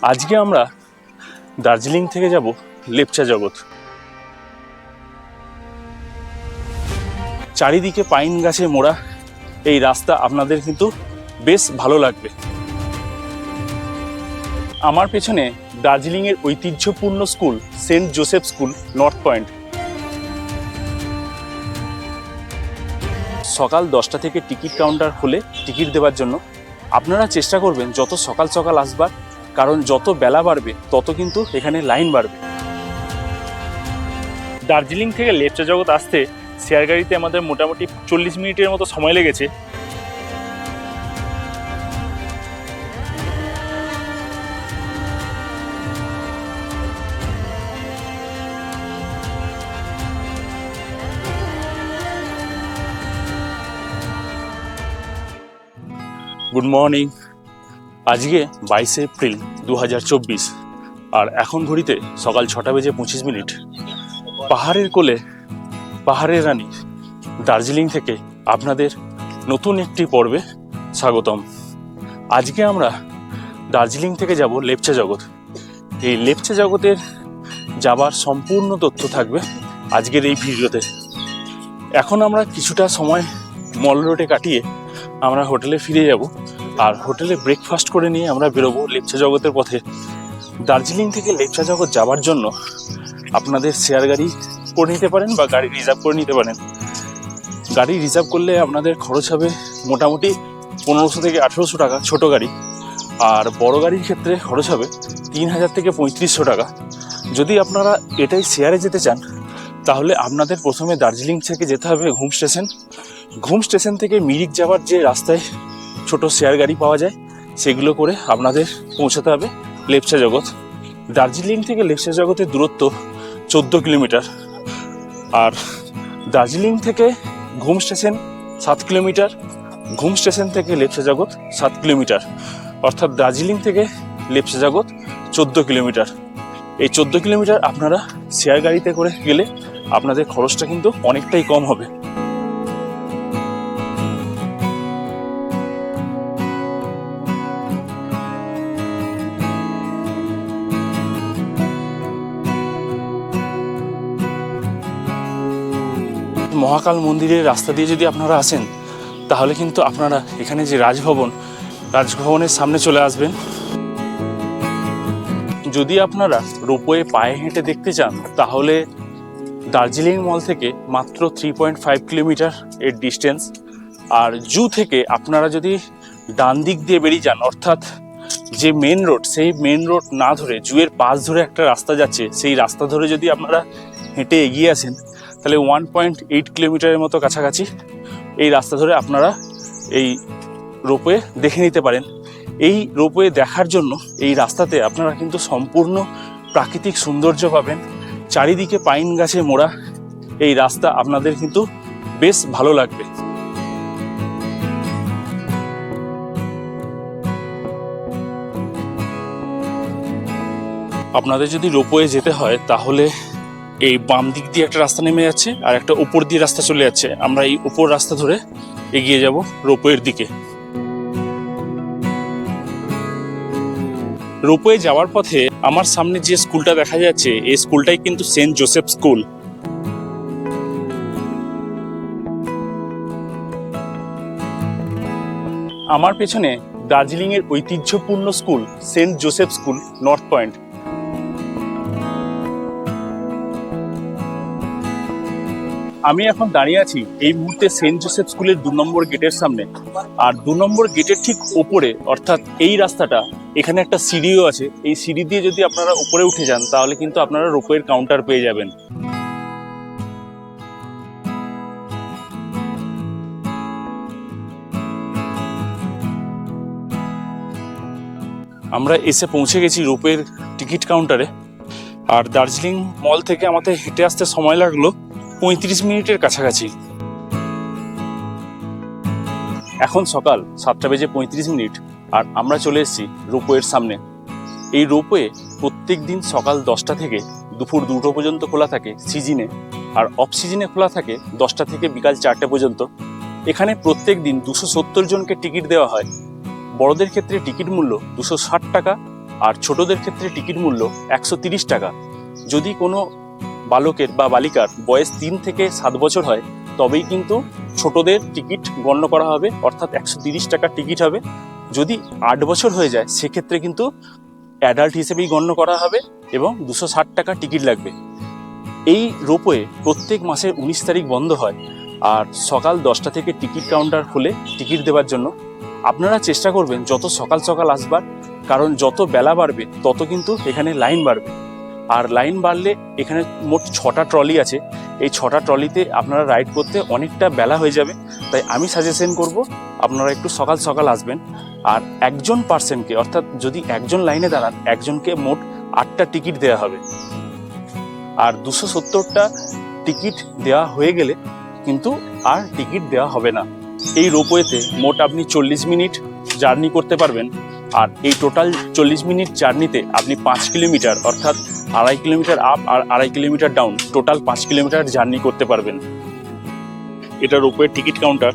আজকে আমরা দার্জিলিং থেকে যাব লেপচা জগৎ। চারিদিকে পাইন গাছে মোড়া এই রাস্তা আপনাদের কিন্তু বেশ ভালো লাগবে। আমার পেছনে দার্জিলিংয়ের ঐতিহ্যপূর্ণ school Saint Joseph School North Point. সকাল 10টা থেকে টিকিট কাউন্টার খুলে টিকিট দেওয়ার জন্য আপনারা চেষ্টা করবেন যত সকাল সকাল আসবার, কারণ যত বেলা বাড়বে তত কিন্তু এখানে লাইন বাড়বে। দার্জিলিং থেকে লেপচা জগৎ আসতে শেয়ার গাড়িতে আমাদের মোটামুটি 40 মিনিটের মতো সময় লেগেছে। Good morning. আজকে 22 এপ্রিল 2024 আর এখন ঘড়িতে সকাল 6টা বেজে 25 মিনিট। পাহাড়ের কোলে পাহাড়ের রানী দার্জিলিং থেকে আপনাদের নতুন একটি পর্বে স্বাগতম। আজকে আমরা দার্জিলিং থেকে যাব লেপচা জগৎ। এই লেপচা জগতের যাবার সম্পূর্ণ তথ্য থাকবে আজকের এই ভিডিওতে। এখন আমরা কিছুটা সময় মল রোডে কাটিয়ে আমরা হোটেলে ফিরে যাব, আর হোটেলে ব্রেকফাস্ট করে নিয়ে আমরা বেরোবো লেপচা জগতের পথে। দার্জিলিং থেকে লেপচা জগৎ যাওয়ার জন্য আপনাদের শেয়ার গাড়ি করে নিতে পারেন বা গাড়ি রিজার্ভ করে নিতে পারেন। গাড়ি রিজার্ভ করলে আপনাদের খরচ হবে মোটামুটি 1500 থেকে 1800 টাকা ছোটো গাড়ি, আর বড় গাড়ির ক্ষেত্রে খরচ হবে 3000 থেকে 3500 টাকা। যদি আপনারা এটাই শেয়ারে যেতে চান তাহলে আপনাদের প্রথমে দার্জিলিং থেকে যেতে হবে ঘুম স্টেশন। ঘুম স্টেশন থেকে মিরিক যাওয়ার যে রাস্তায় ছোট শেয়ার গাড়ি পাওয়া যায় সেগুলো করে আপনাদের পৌঁছাতে হবে লেপচা জগৎ। দার্জিলিং থেকে লেপচা জগতের দূরত্ব 14 কিলোমিটার, আর দার্জিলিং থেকে ঘুম স্টেশন 7 কিলোমিটার, ঘুম স্টেশন থেকে লেপচা জগৎ 7 কিলোমিটার, অর্থাৎ দার্জিলিং থেকে লেপচা জগৎ 14 কিলোমিটার। এই 14 কিলোমিটার আপনারা শেয়ার গাড়িতে করে গেলে আপনাদের খরচটা কিন্তু অনেকটাই কম হবে। মহাকাল মন্দিরের রাস্তা দিয়ে যদি আপনারা আসেন তাহলে কিন্তু আপনারা এখানে যে রাজভবনের সামনে চলে আসবেন। যদি আপনারা রোপওয়ে পায়ে হেঁটে দেখতে চান তাহলে দার্জিলিং মল থেকে মাত্র 3.5 কিলোমিটার এর ডিস্টেন্স। আর জু থেকে আপনারা যদি ডান দিক দিয়ে বেরিয়ে যান, অর্থাৎ যে মেন রোড সেই মেন রোড না ধরে জুয়ের পাশ ধরে একটা রাস্তা যাচ্ছে, সেই রাস্তা ধরে যদি আপনারা হেঁটে এগিয়ে আসেন তাহলে 1.8 কিলোমিটারের মতো কাছাকাছি এই রাস্তা ধরে আপনারা এই রোপওয়ে দেখে নিতে পারেন। এই রোপওয়ে দেখার জন্য এই রাস্তাতে আপনারা কিন্তু সম্পূর্ণ প্রাকৃতিক সৌন্দর্য পাবেন। চারিদিকে পাইন গাছে মোড়া এই রাস্তা আপনাদের কিন্তু বেশ ভালো লাগবে। আপনাদের যদি রোপওয়ে যেতে হয় তাহলে এই বাম দিক দিয়ে একটা রাস্তা নেমে যাচ্ছে আর একটা উপর দিয়ে রাস্তা চলে যাচ্ছে। আমরা এই উপর রাস্তা ধরে এগিয়ে যাব রোপওয়ের দিকে। রোপওয়ে যাওয়ার পথে আমার সামনে যে স্কুলটা দেখা যাচ্ছে এই স্কুলটাই কিন্তু সেন্ট জোসেফ স্কুল। আমার পেছনে দার্জিলিংয়ের ঐতিহ্যপূর্ণ school Saint Joseph School North Point. আমি এখন দাঁড়িয়ে আছি এই মুহূর্তে সেন্ট জোসেফ স্কুলের 2 নম্বর গেটের সামনে। আর 2 নম্বর গেটের ঠিক ওপরে, অর্থাৎ এই রাস্তাটা, এখানে একটা সিঁড়িও আছে। এই সিঁড়ি দিয়ে যদি আপনারা উপরে উঠে যান তাহলে কিন্তু আপনারা রোপওয়ের কাউন্টার পেয়ে যাবেন। আমরা এসে পৌঁছে গেছি রোপওয়ের টিকিট কাউন্টারে। আর দার্জিলিং মল থেকে আমাদের হেঁটে আসতে সময় লাগলো 35 মিনিটের কাছাকাছি। এখন সকাল 7টা বেজে 35 মিনিট আর আমরা চলে এসেছি রোপওয়ের সামনে। এই রোপওয়ে প্রত্যেক দিন সকাল 10টা থেকে দুপুর 2টো পর্যন্ত খোলা থাকে সিজনে, আর অফ সিজনে খোলা থাকে 10টা থেকে বিকাল 4টে পর্যন্ত। এখানে প্রত্যেক দিন 270 জনকে টিকিট দেওয়া হয়। বড়দের ক্ষেত্রে টিকিট মূল্য 260 টাকা, আর ছোটদের ক্ষেত্রে টিকিট মূল্য 130 টাকা। যদি কোনো বালকের বা বালিকার বয়স 3 থেকে 7 বছর হয় তবেই কিন্তু ছোটদের টিকিট গণ্য করা হবে, অর্থাৎ 130 টাকার টিকিট হবে। যদি 8 বছর হয়ে যায় সেক্ষেত্রে কিন্তু অ্যাডাল্ট হিসেবেই গণ্য করা হবে এবং 260 টাকা টিকিট লাগবে। এই রোপওয়ে প্রত্যেক মাসের 19 তারিখ বন্ধ হয় আর সকাল 10টা থেকে টিকিট কাউন্টার খুলে টিকিট দেওয়ার জন্য। আপনারা চেষ্টা করবেন যত সকাল সকাল আসবার, কারণ যত বেলা বাড়বে তত কিন্তু এখানে লাইন বাড়বে। আর লাইন বাড়লে এখানে মোট 6টা ট্রলি আছে, এই 6টা ট্রলিতে আপনারা রাইড করতে অনেকটা বেলা হয়ে যাবে। তাই আমি সাজেশন করব আপনারা একটু সকাল সকাল আসবেন। আর একজন পার্সনকে, অর্থাৎ যদি একজন লাইনে দাঁড়ান একজনকে মোট 8টা টিকিট দেওয়া হবে। আর 270টা টিকিট দেওয়া হয়ে গেলে কিন্তু আর টিকিট দেওয়া হবে না। এই রোপওয়েতে মোট আপনি 40 মিনিট জার্নি করতে পারবেন। আর এই টোটাল 40 মিনিট জার্নিতে আপনি 5 কিলোমিটার অর্থাৎ 2.5 কিলোমিটার আপ আর 2.5 kilometre down, total 5 kilometre journey করতে পারবেন। এটা রোপওয়ের টিকিট কাউন্টার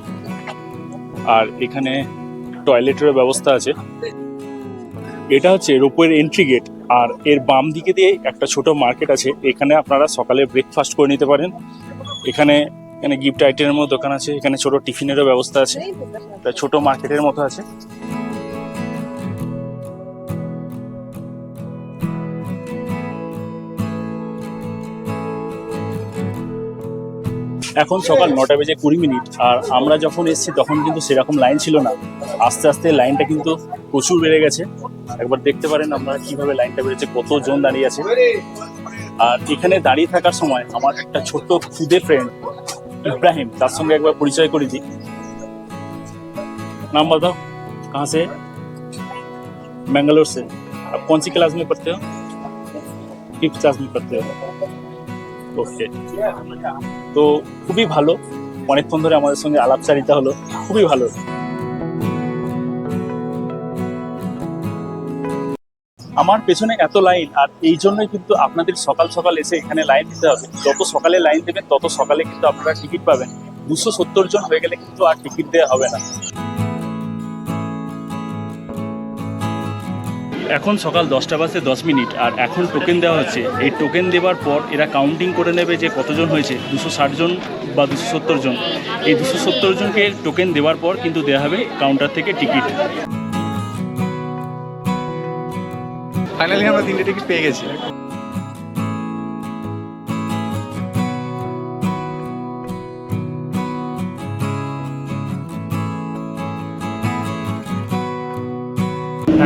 আর এখানে টয়লেটের ব্যবস্থা আছে। এটা হচ্ছে রোপওয়ের এন্ট্রি গেট আর এর বাম দিকে দিয়ে একটা ছোট মার্কেট আছে, এখানে আপনারা সকালে ব্রেকফাস্ট করে নিতে পারেন। এখানে গিফট আইটেমের মতো দোকান আছে, এখানে ছোট টিফিনেরও ব্যবস্থা আছে, ছোট মার্কেটের মতো আছে। এখন সকাল 9টা বেজে 20 মিনিট আর আমরা যখন এসেছি তখন কিন্তু সেরকম লাইন ছিল না। আস্তে আস্তে লাইনটা কিন্তু প্রচুর বেড়ে গেছে। একবার দেখতে পারেন আপনারা কিভাবে লাইনটা বেড়েছে, কতজন দাঁড়িয়ে আছে। আর এখানে দাঁড়িয়ে থাকার সময় আমার একটা ছোট্ট খুদে ফ্রেন্ড इब्राहिम, তার সঙ্গে একবার পরিচয় করে দিই। नाम बताओ, कहाँ से? बेंगलोर से। आप कौन सी क्लास में पढ़ते हो? 5th क्लास में पढ़ते हो। ওকে, তো খুবই ভালো, অনেকক্ষণ ধরে আমাদের সঙ্গে আলাপচারিতা হলো, খুবই ভালো। আমার পেছনে এত লাইন, আর এই জন্যই কিন্তু আপনাদের সকাল সকাল এসে এখানে লাইন দিতে হবে। যত সকালে লাইন দেবেন তত সকালে কিন্তু আপনারা টিকিট পাবেন। 270 জন হয়ে গেলে কিন্তু আর টিকিট দেওয়া হবে না। এখন সকাল 10টা বাজে 10 মিনিট আর এখন টোকেন দেওয়া হচ্ছে। এই টোকেন দেওয়ার পর এরা কাউন্টিং করে নেবে যে কতজন হয়েছে, 260 জন বা 270 জন। এই 270 জনকে টোকেন দেওয়ার পর কিন্তু দেওয়া হবে কাউন্টার থেকে টিকিট। ফাইনালি আমরা 3টে টিকিট পেয়ে গেছি।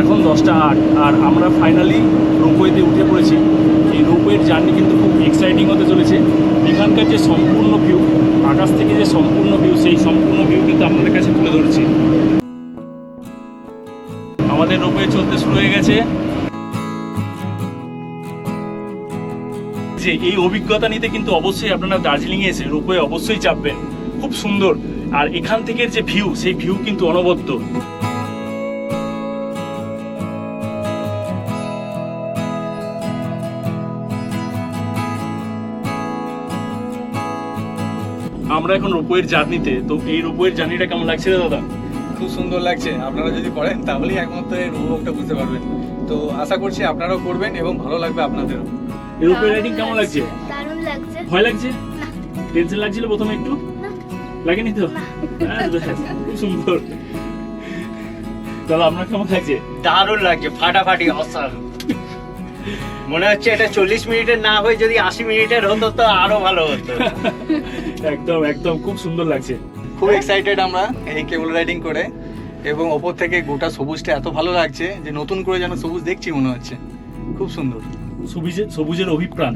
এখন 10টা 8 আর আমরা ফাইনালি রোপওয়েতে উঠে পড়েছি। এই রোপওয়ের জার্নি কিন্তু খুব এক্সাইটিং হতে চলেছে। এখানকার যে সম্পূর্ণ ভিউ, আকাশ থেকে যে সম্পূর্ণ ভিউ, সেই সম্পূর্ণ ভিউ কিন্তু আপনাদের কাছে তুলে ধরছি। আমাদের রোপওয়ে চলতে শুরু হয়ে গেছে। যে এই অভিজ্ঞতা নিতে কিন্তু অবশ্যই আপনারা দার্জিলিংয়ে এসে রোপওয়ে অবশ্যই চাপবেন, খুব সুন্দর। আর এখান থেকে যে ভিউ, সেই ভিউ কিন্তু অনবদ্য। আমরা এখন রোপওয়ের জার্নিতে, তো এই রোপওয়ের জার্নিটা কেমন লাগছে দাদা? খুব সুন্দর লাগছে। আপনারা যদি করেন তাহলেই একমাত্র এর উপভোগটা বুঝতে পারবেন। তো আশা করছি আপনারাও করবেন এবং ভালো লাগবে আপনাদেরও। এই রোপওয়ে রাইডিং কেমন লাগছে? দারুণ লাগছে। ভয় লাগছে? টেনশন লাগছিল প্রথমে একটু? লাগেনি তো? খুব সুন্দর। দাদা আপনার কেমন লাগছে? দারুণ লাগছে, ফাটাফাটি অসার। মনে হচ্ছে এটা 40 মিনিটের না হয়ে যদি 80 মিনিটের হতো তো আরো ভালো হতো। একদম একদম খুব সুন্দর লাগছে। খুব এক্সাইটেড আমরা এই কেবল রাইডিং করে, এবং ওপর থেকে গোটা সবুজটা এত ভালো লাগছে যে নতুন করে যেন সবুজ দেখছি মনে হচ্ছে। খুব সুন্দর, সবুজের অভিপ্রাণ।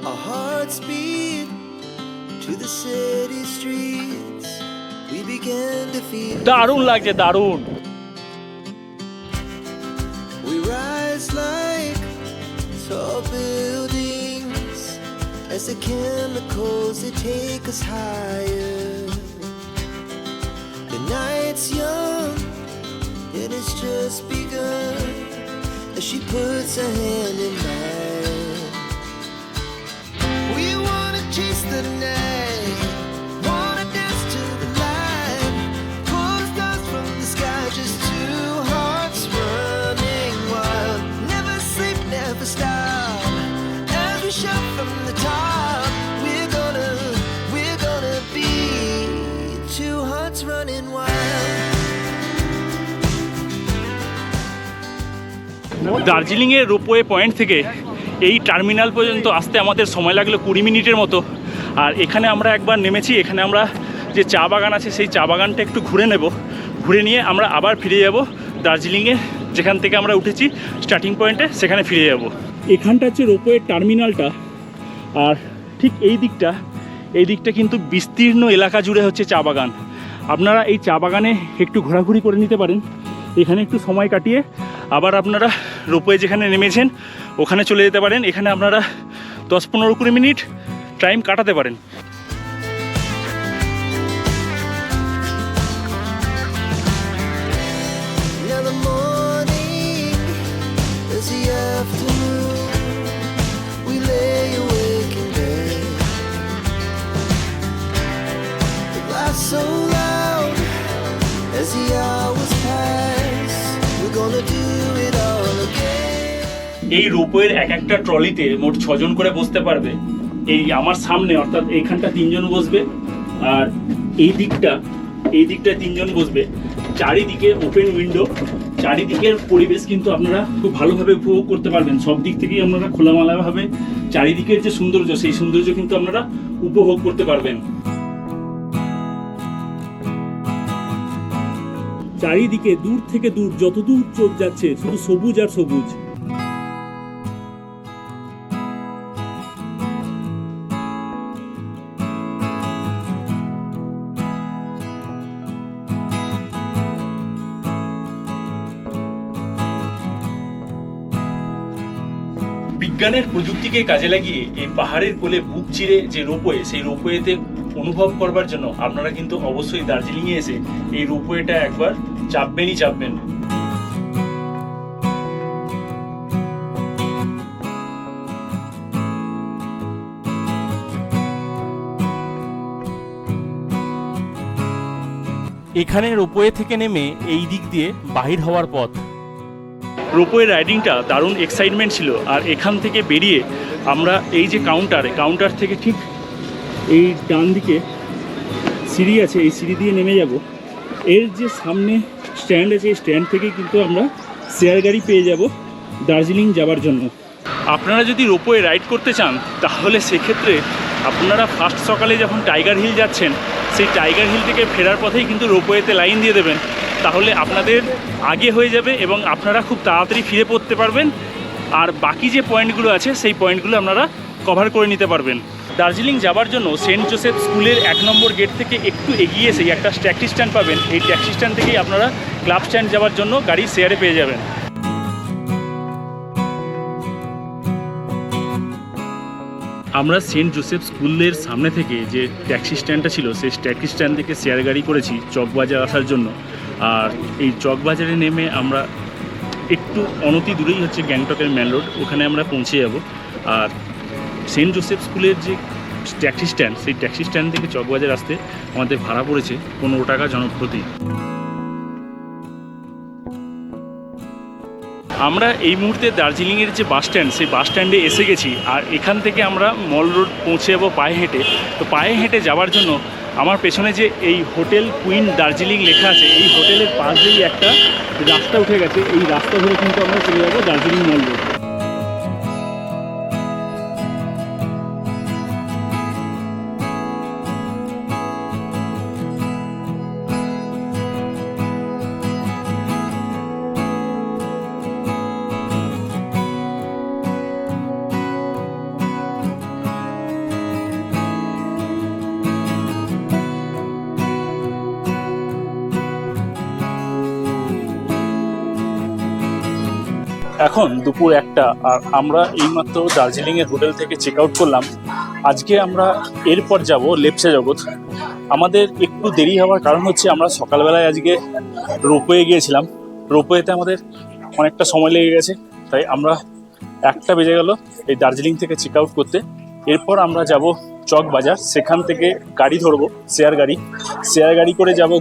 Our hearts beat to the city streets. We began to feel দারুণ লাগছে, দারুণ। we rise like tall buildings as the chemicals they take us higher. The night's young and it's just begun as she puts her hand in mine. We wanna chase the night, wanna dance to the light, pull the stars from the sky, just two hearts running wild. heart's running wild. দার্জিলিংয়ের ropeway point থেকে এই terminal পর্যন্ত আসতে আমাদের সময় লাগলো 20 মিনিটের মতো। আর এখানে আমরা একবার নেমেছি, এখানে আমরা যে চা বাগান আছে সেই চা বাগানটা একটু ঘুরে নেব, ঘুরে নিয়ে আমরা আবার ফিরে যাব দার্জিলিংয়ে, যেখান থেকে আমরা উঠেছি স্টার্টিং পয়েন্টে, সেখানে ফিরে যাব। এখানটা হচ্ছে রোপওয়ে টার্মিনালটা। আর ঠিক এই দিকটা কিন্তু বিস্তীর্ণ এলাকা জুড়ে হচ্ছে চা বাগান। আপনারা এই চা বাগানে একটু ঘোরাঘুরি করে নিতে পারেন, এখানে একটু সময় কাটিয়ে আবার আপনারা রোপওয়ে যেখানে নেমেছেন ওখানে চলে যেতে পারেন। এখানে আপনারা 10-15-20 মিনিট টাইম কাটাতে পারেন। Now the morning is the afternoon. We lay awake in bed. The laughs so loud as the hours pass. We're gonna do it all again. এই রোপওয়ের এক একটা ট্রলিতে মোট 6 জন করে বসতে পারবে। এই আমার সামনে অর্থাৎ এইখানটা 3 জন বসবে, আর এই দিকটা 3 জন বসবে। চারিদিকে ওপেন উইন্ডো, চারিদিকের পরিবেশ কিন্তু আপনারা খুব ভালোভাবে উপভোগ করতে পারবেন। সব দিক থেকেই আপনারা খোলামেলাভাবে চারিদিকের যে সৌন্দর্য, সেই সৌন্দর্য কিন্তু আপনারা উপভোগ করতে পারবেন। চারিদিকে দূর থেকে দূর, যতদূর চোখ যাচ্ছে শুধু সবুজ আর সবুজ। বিজ্ঞানের প্রযুক্তিকে কাজে লাগিয়ে এই পাহাড়ের কোলে বুক চিরে যে রোপওয়ে, সেই রোপওয়েতে অনুভব করবার জন্য আপনারা কিন্তু অবশ্যই দার্জিলিংয়ে এসে এই রোপওয়েটা একবার চাপবেন। এখানে রোপওয়ে থেকে নেমে এই দিক দিয়ে বাহির হওয়ার পথ। রোপওয়ে রাইডিংটা দারুণ এক্সাইটমেন্ট ছিল। আর এখান থেকে বেরিয়ে আমরা এই যে কাউন্টার থেকে ঠিক এই ডান দিকে সিঁড়ি আছে, এই সিঁড়ি দিয়ে নেমে যাব। এর যে সামনে স্ট্যান্ড আছে, এই স্ট্যান্ড থেকে কিন্তু আমরা শেয়ার গাড়ি পেয়ে যাব দার্জিলিং যাবার জন্য। আপনারা যদি রোপওয়ে রাইড করতে চান তাহলে সেক্ষেত্রে আপনারা ফার্স্ট সকালে যখন টাইগার হিল যাচ্ছেন, সেই টাইগার হিল থেকে ফেরার পথেই কিন্তু রোপওয়েতে লাইন দিয়ে দেবেন, তাহলে আপনাদের আগে হয়ে যাবে এবং আপনারা খুব তাড়াতাড়ি ফিরে পড়তে পারবেন। আর বাকি যে পয়েন্টগুলো আছে সেই পয়েন্টগুলো আপনারা কভার করে নিতে পারবেন। দার্জিলিং যাবার জন্য সেন্ট জোসেফ স্কুলের 1 নম্বর গেট থেকে একটু এগিয়ে এসেই একটা ট্যাক্সি স্ট্যান্ড পাবেন। এই ট্যাক্সি স্ট্যান্ড থেকেই আপনারা ক্লাব স্ট্যান্ড যাওয়ার জন্য গাড়ি শেয়ারে পেয়ে যাবেন। আমরা সেন্ট জোসেফ স্কুলের সামনে থেকে যে ট্যাক্সি স্ট্যান্ডটা ছিল, সেই ট্যাক্সি স্ট্যান্ড থেকে শেয়ার গাড়ি করেছি চকবাজার আসার জন্য। আর এই চকবাজারে নেমে আমরা একটু অনতি দূরেই হচ্ছে গ্যাংটকের মেন রোড, ওখানে আমরা পৌঁছে যাব। আর সেন্ট জোসেফ স্কুলের যে ট্যাক্সি স্ট্যান্ড, সেই ট্যাক্সি স্ট্যান্ড থেকে চকবাজার আসতে আমাদের ভাড়া পড়েছে 15 টাকা জনপ্রতি। আমরা এই মুহূর্তে দার্জিলিংয়ের যে বাস স্ট্যান্ড, সেই বাস স্ট্যান্ডে এসে গেছি। আর এখান থেকে আমরা মল রোড পৌঁছে যাবো পায়ে হেঁটে। তো পায়ে হেঁটে যাওয়ার জন্য আমার পেছনে যে এই হোটেল কুইন দার্জিলিং লেখা আছে, এই হোটেলের পাশ দিয়েই একটা রাস্তা উঠে গেছে। এই রাস্তা ধরে কিন্তু আমরা চলে যাবো দার্জিলিং মল রোড। এখন দুপুর 1টা, আর আমরা এইমাত্র দার্জিলিংয়ের হোটেল থেকে চেক আউট করলাম। আজকে আমরা এরপর যাব লেপচা জগৎ। আমাদের একটু দেরি হওয়ার কারণ হচ্ছে আমরা সকালবেলায় আজকে রোপওয়ে গিয়েছিলাম, রোপওয়েতে আমাদের অনেকটা সময় লেগে গেছে, তাই আমরা 1টা বেজে গেল এই দার্জিলিং থেকে চেক আউট করতে। এরপর আমরা যাব চকবাজার, সেখান থেকে গাড়ি ধরবো শেয়ার গাড়ি করে যাব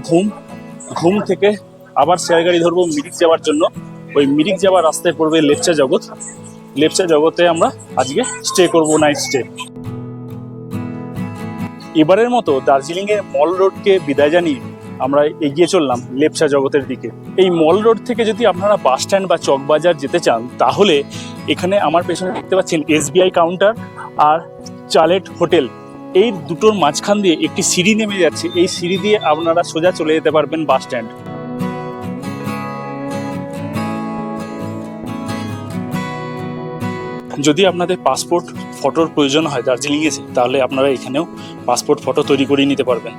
ঘুম থেকে আবার শেয়ার গাড়ি ধরবো মিরিক যাওয়ার জন্য। ওই মিরিক যাওয়ার রাস্তায় পড়বে লেপচা জগতে আমরা আজকে স্টে করব, নাইট স্টে। এবারের মতো দার্জিলিংয়ের মল রোডকে বিদায় জানিয়ে আমরা এগিয়ে চললাম লেপচা জগতের দিকে। এই মল রোড থেকে যদি আপনারা বাস স্ট্যান্ড বা চকবাজার যেতে চান, তাহলে এখানে আমার পেছনে দেখতে পাচ্ছেন SBI কাউন্টার আর চালেট হোটেল, এই দুটোর মাঝখান দিয়ে একটি সিঁড়ি নেমে যাচ্ছে। এই সিঁড়ি দিয়ে আপনারা সোজা চলে যেতে পারবেন বাস স্ট্যান্ড। যদি আপনাদের পাসপোর্ট ফটোর প্রয়োজন হয় দার্জিলিং এসে, তাহলে আপনারা এখানেও পাসপোর্ট ফটো তৈরি করে নিতে পারবেন।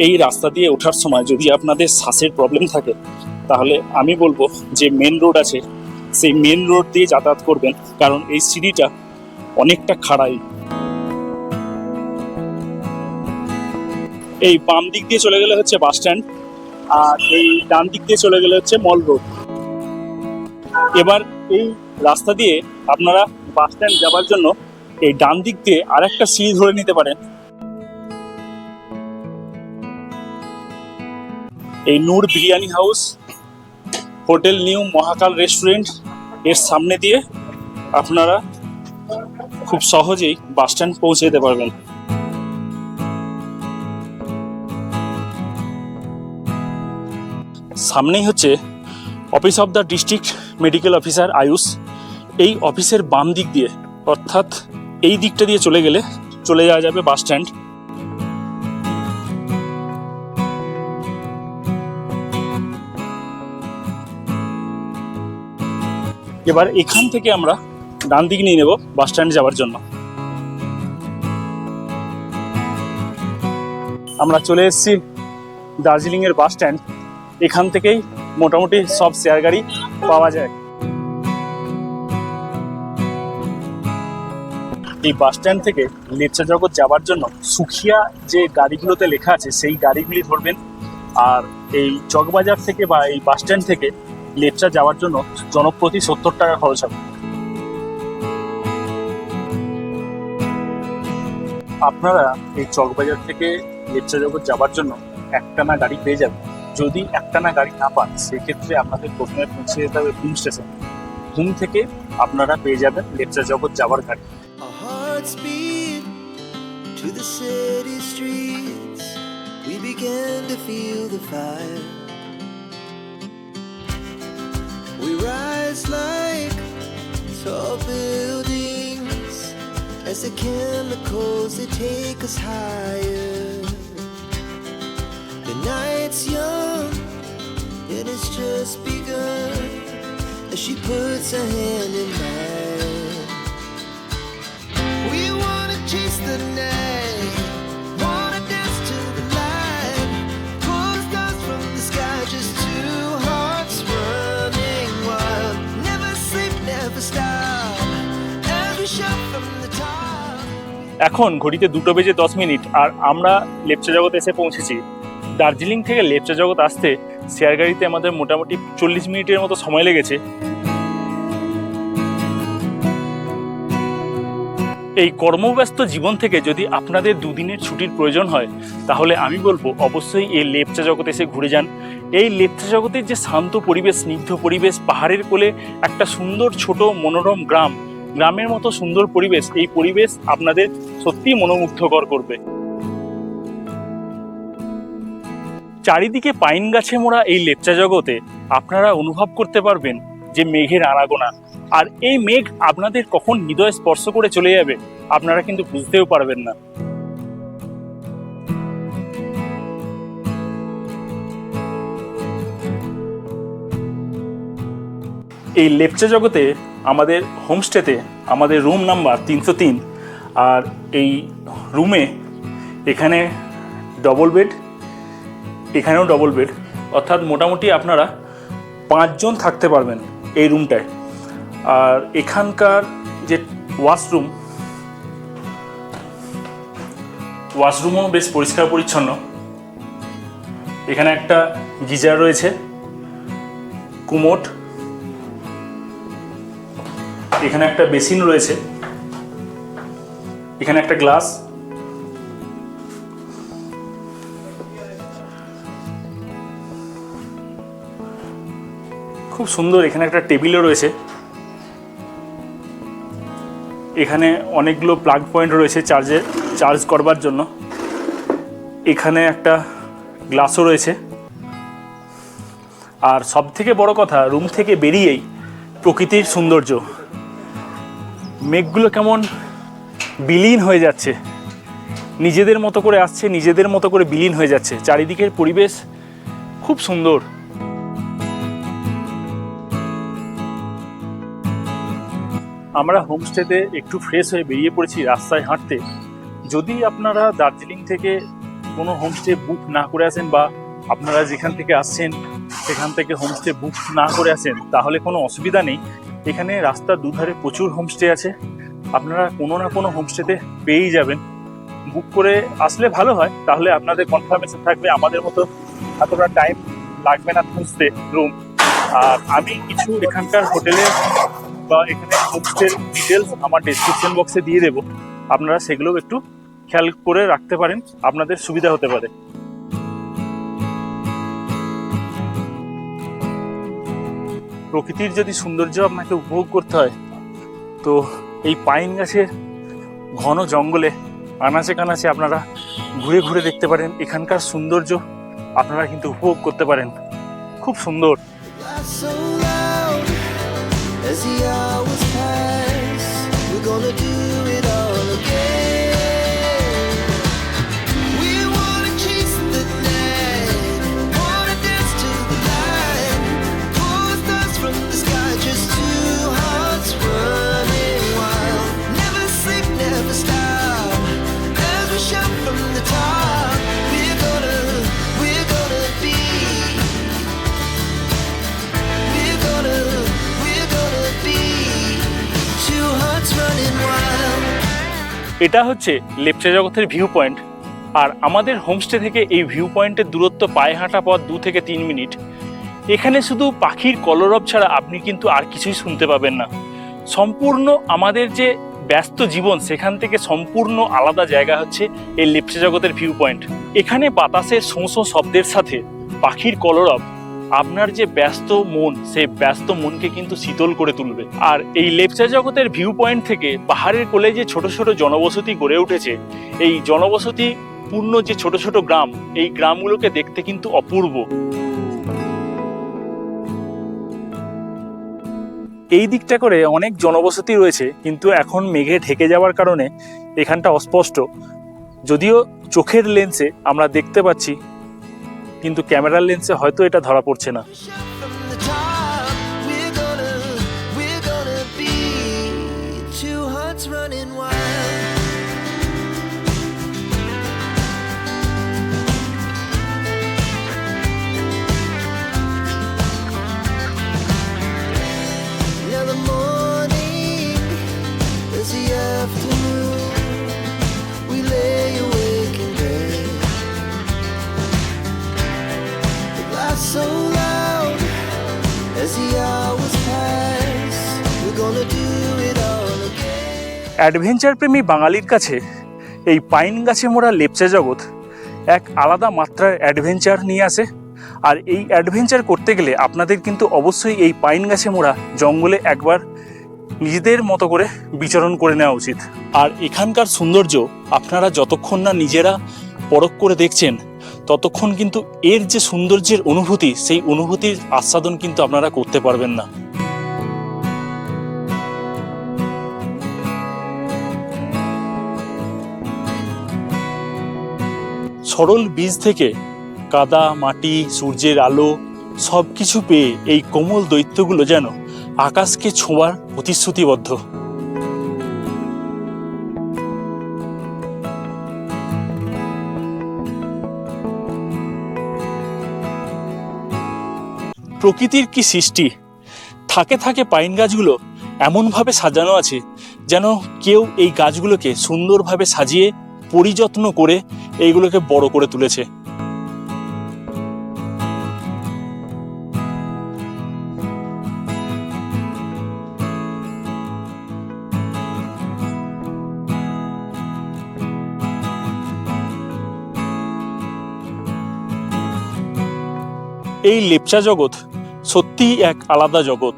এই রাস্তা দিয়ে ওঠার সময় যদি আপনাদের শ্বাসের প্রবলেম থাকে, তাহলে আমি বলবো যে মেন রোড আছে সেই মেন রোড দিয়ে যাতায়াত করবেন, কারণ এই সিঁড়িটা অনেকটা খাড়াই। এই বাম দিক দিয়ে চলে গেলে হচ্ছে বাস স্ট্যান্ড, আর এই ডান দিক দিয়ে চলে গেলে হচ্ছে মল রোড। এবার এই রাস্তা দিয়ে আপনারা বাস স্ট্যান্ড যাওয়ার জন্য এই ডান দিক দিয়ে আরেকটা সিঁড়ি ধরে নিতে পারেন। এই নূর বিরিয়ানি হাউস, হোটেল নিউ মহাকাল রেস্টুরেন্ট এর সামনে দিয়ে আপনারা খুব সহজেই বাস স্ট্যান্ড পৌঁছে যেতে পারবেন। সামনেই হচ্ছে office of the district medical officer Ayush. এই অফিসের বাম দিক দিয়ে, অর্থাৎ এই দিকটা দিয়ে চলে গেলে চলে যাওয়া যাবে বাস স্ট্যান্ড। এবার এখান থেকে আমরা ডান দিক নিয়ে নেব বাস স্ট্যান্ড যাওয়ার জন্য। আমরা চলে এসেছি দার্জিলিং এর বাস স্ট্যান্ড। এখান থেকেই মোটামুটি সব শেয়ার গাড়ি পাওয়া যায়। এই বাস স্ট্যান্ড থেকে লেপচা জগৎ যাওয়ার জন্য সুখিয়া যে গাড়িগুলোতে লেখা আছে সেই গাড়িগুলি ধরবেন, আর এই চকবাজার থেকে বা এই বাস স্ট্যান্ড থেকে লেপচা যাওয়ার জন্য জনপ্রতি 70 টাকা খরচ হবে। আপনারা এই চকবাজার থেকে লেপচা জগৎ যাওয়ার জন্য একটানা গাড়ি পেয়ে যাবেন। যদি একটানা গাড়ি না পান, সেক্ষেত্রে আপনাদের প্রথমে পৌঁছে যেতে হবে ঘুম স্টেশন। ঘুম থেকে আপনারা পেয়ে যাবেন লেপচা জগৎ যাওয়ার গাড়ি। Our hearts beat to the city streets. We began to feel the fire. We rise like tall buildings as the chemicals they take us higher. The night's young and it's just begun as she puts her hand in mine. We wanna chase the night, wanna dance to the light, pull stars from the sky, just two hearts running wild. Never sleep, never stop, as we shout from the top. এখন ঘড়িতে 2:10 আর আমরা লেপচা জগৎ এসে পৌঁছেছি। দার্জিলিং থেকে লেপচা জগৎ আসতে share গাড়িতে আমাদের মোটামুটি 40 মিনিটের মতো সময় লেগেছে। এই কর্মব্যস্ত জীবন থেকে যদি আপনাদের দুদিনের ছুটির প্রয়োজন হয়, তাহলে আমি বলবো অবশ্যই এই লেপচা জগৎ এসে ঘুরে যান। এই লেপচা জগতের যে শান্ত পরিবেশ, স্নিগ্ধ পরিবেশ, পাহাড়ের কোলে একটা সুন্দর ছোট মনোরম গ্রামের মতো সুন্দর পরিবেশ, এই পরিবেশ আপনাদের সত্যিই মনোমুগ্ধকর করবে। চারিদিকে পাইন গাছে মোড়া এই লেপচা জগতে আপনারা অনুভব করতে পারবেন যে মেঘের আনাগোনা, আর এই মেঘ আপনাদের কখন হৃদয় স্পর্শ করে চলে যাবে আপনারা কিন্তু বুঝতেও পারবেন না। এই লেপচা জগতে আমাদের হোমস্টেতে আমাদের রুম নাম্বার 303, আর এই রুমে এখানে ডবল বেড, এখানেও ডবল বেড, অর্থাৎ মোটামুটি আপনারা 5 জন থাকতে পারবেন এই রুমটায়। আর এখানকার যে ওয়াশরুমও বেশ পরিষ্কার পরিচ্ছন্ন। এখানে একটা গিজার রয়েছে, কুমোট, এখানে একটা বেসিন রয়েছে, এখানে একটা গ্লাস, খুব সুন্দর। এখানে একটা টেবিলও রয়েছে। এখানে অনেকগুলো প্লাগ পয়েন্ট রয়েছে চার্জ করবার জন্য। এখানে একটা গ্লাসও রয়েছে। আর সবথেকে বড় কথা, রুম থেকে বেরিয়েই প্রকৃতির সৌন্দর্য, মেঘগুলো কেমন বিলীন হয়ে যাচ্ছে, নিজেদের মতো করে আসছে, নিজেদের মতো করে বিলীন হয়ে যাচ্ছে। চারিদিকের পরিবেশ খুব সুন্দর। আমরা হোমস্টেতে একটু ফ্রেশ হয়ে বেরিয়ে পড়েছি রাস্তায় হাঁটতে। যদি আপনারা দার্জিলিং থেকে কোনো হোমস্টে বুক না করে আসেন, বা আপনারা যেখান থেকে আসছেন সেখান থেকে হোমস্টে বুক না করে আসেন, তাহলে কোনো অসুবিধা নেই। এখানে রাস্তার দুধারে প্রচুর হোমস্টে আছে, আপনারা কোনো না কোনো হোমস্টেতে পেয়েই যাবেন। বুক করে আসলে ভালো হয়, তাহলে আপনাদের কনফার্মেশন থাকবে, আমাদের মতো এতটা টাইম লাগবে না খুঁজতে রুম। আর আমি কিছু এখানকার হোটেলে বা এখানে হোমস্টের ডিটেলস আমার ডেসক্রিপশন বক্সে দিয়ে দেবো, আপনারা সেগুলো একটু খেয়াল করে রাখতে পারেন, আপনাদের সুবিধা হতে পারে। প্রকৃতির যদি সৌন্দর্য আপনাকে উপভোগ করতে হয়, তো এই পাইন গাছের ঘন জঙ্গলে আনাচে কানাচে আপনারা ঘুরে ঘুরে দেখতে পারেন। এখানকার সৌন্দর্য আপনারা কিন্তু উপভোগ করতে পারেন, খুব সুন্দর। Laugh so loud as the hours pass. We're gonna do it all again. We wanna chase the night, wanna dance to the light. Pull the stars from the sky, just two hearts running wild. Never sleep, never stop, as we shout from the top. We're gonna be. We're gonna be two hearts running wild. এটা হচ্ছে লেপচা জগতের view point. আর আমাদের homestay থেকে এই view পয়েন্টের দূরত্ব পায়ে হাঁটা পথ 2 থেকে 3 মিনিট। এখানে শুধু পাখির কলরব ছাড়া আপনি কিন্তু আর কিছুই শুনতে পাবেন না। সম্পূর্ণ আমাদের যে ব্যস্ত জীবন, সেখান থেকে সম্পূর্ণ আলাদা জায়গা হচ্ছে এই লেপচা জগতের ভিউ পয়েন্ট। এখানে বাতাসের শোঁ শোঁ শব্দের সাথে পাখির কলরব আপনার যে ব্যস্ত মন, সেই ব্যস্ত মনকে কিন্তু শীতল করে তুলবে। আর এই লেপচা জগতের ভিউ পয়েন্ট থেকে পাহাড়ের কোলে যে ছোট ছোট জনবসতি গড়ে উঠেছে, এই জনবসতি পূর্ণ যে ছোট ছোট গ্রাম, এই গ্রামগুলোকে দেখতে কিন্তু অপূর্ব। এই দিকটা করে অনেক জনবসতি রয়েছে, কিন্তু এখন মেঘে ঢেকে যাওয়ার কারণে এখানটা অস্পষ্ট। যদিও চোখের লেন্সে আমরা দেখতে পাচ্ছি, কিন্তু ক্যামেরার লেন্সে হয়তো এটা ধরা পড়ছে না। Shout from the top. We're gonna be two hearts running wild. Now the morning is the afternoon. We lay awake in bed. The laughs so loud as the hours pass. We're gonna do it all again. Adventure প্রেমী বাঙালির কাছে এই pine গাছে মোড়া লেপচা জগৎ এক আলাদা মাত্রার অ্যাডভেঞ্চার নিয়ে আসে। আর এই অ্যাডভেঞ্চার করতে গেলে আপনাদের কিন্তু অবশ্যই এই পাইন গাছে মোড়া জঙ্গলে একবার নিজেদের মতো করে বিচরণ করে নেওয়া উচিত। আর এখানকার সৌন্দর্য আপনারা যতক্ষণ না নিজেরা পরখ করে দেখছেন, ততক্ষণ কিন্তু এর যে সৌন্দর্যের অনুভূতি, সেই অনুভূতির আস্বাদন কিন্তু আপনারা করতে পারবেন না। সরল বীজ থেকে কাদা, মাটি, সূর্যের আলো সব কিছু পেয়ে এই কোমল দৈত্যগুলো যেন আকাশকে ছোঁয়ার প্রতিশ্রুতিবদ্ধ। প্রকৃতির কি সৃষ্টি! থাকে থাকে পাইন গাছগুলো এমনভাবে সাজানো আছে যেন কেউ এই গাছগুলোকে সুন্দরভাবে সাজিয়ে পরিযত্ন করে এইগুলোকে বড় করে তুলেছে। এই লেপচা জগৎ সত্যিই এক আলাদা জগৎ।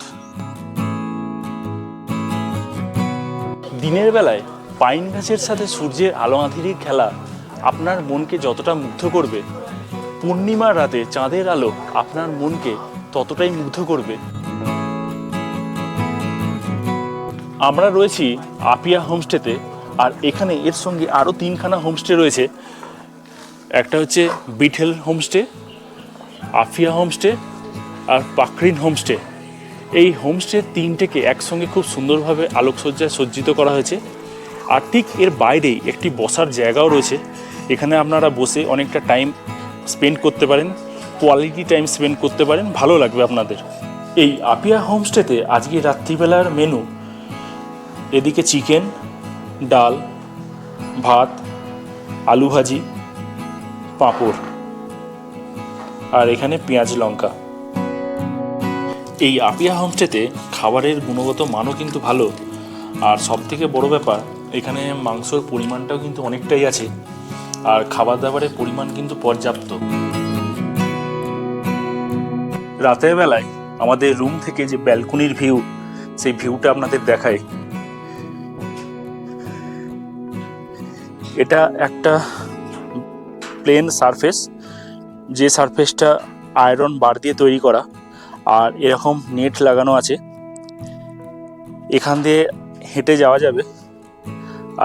দিনের বেলায় পাইন গাছের সাথে সূর্যের আলো আঁধির খেলা আপনার মনকে যতটা মুগ্ধ করবে, পূর্ণিমার রাতে চাঁদের আলো আপনার মনকে ততটাই মুগ্ধ করবে। আমরা রয়েছি আপিয়া হোমস্টেতে, আর এখানে এর সঙ্গে আরও 3খানা হোমস্টে রয়েছে। একটা হচ্ছে বিঠেল হোমস্টে, আফিয়া হোমস্টে আর পাকরিন হোমস্টে। এই হোমস্টে 3টেকে একসঙ্গে খুব সুন্দরভাবে আলোকসজ্জায় সজ্জিত করা হয়েছে। আর ঠিক এর বাইরেই একটি বসার জায়গাও রয়েছে, এখানে আপনারা বসে অনেকটা টাইম স্পেন্ড করতে পারেন, কোয়ালিটি টাইম স্পেন্ড করতে পারেন, ভালো লাগবে আপনাদের। এই আপিয়া হোমস্টেতে আজকে রাত্রিবেলার মেনু, এদিকে চিকেন, ডাল, ভাত, আলু ভাজি, পাঁপড়, আর এখানে পেঁয়াজ লঙ্কা। এই আপিয়া হোমস্টেতে খাবারের গুণগত মানও কিন্তু ভালো, আর সবথেকে বড় ব্যাপার এখানে মাংসর পরিমাণটাও কিন্তু অনেকটাই আছে, আর খাবার দাবারের পরিমাণ কিন্তু পর্যাপ্ত। রাতের বেলায় আমাদের রুম থেকে যে ব্যালকনির ভিউ, সেই ভিউটা আপনাদের দেখায়। এটা একটা প্লেন সারফেস, যে সারফেসটা আয়রন বার দিয়ে তৈরি করা, আর এরকম নেট লাগানো আছে, এখান দিয়ে হেঁটে যাওয়া যাবে।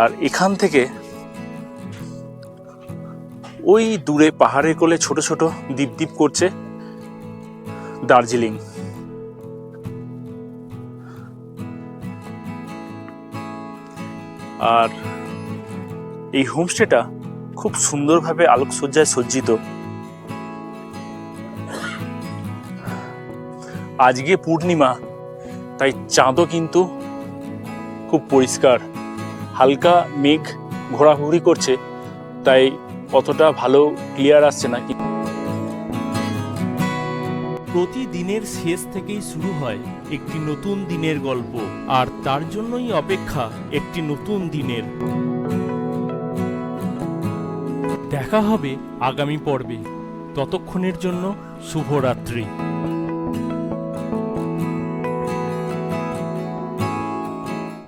আর এখান থেকে ওই দূরে পাহাড়ের কোলে ছোট ছোট দ্বীপ দ্বীপ করছে দার্জিলিং। আর এই হোমস্টেটা খুব সুন্দরভাবে আলোকসজ্জায় সজ্জিত। আজকে পূর্ণিমা, তাই চাঁদও কিন্তু খুব পরিষ্কার, হালকা মেঘ ঘোরাঘুরি করছে, তাই অতটা ভালো ক্লিয়ার আসছে না। প্রতিদিনের শেষ থেকেই শুরু হয় একটি নতুন দিনের গল্প, আর তার জন্যই অপেক্ষা একটি নতুন দিনের। দেখা হবে আগামী পর্বে, ততক্ষণের জন্য শুভরাত্রি।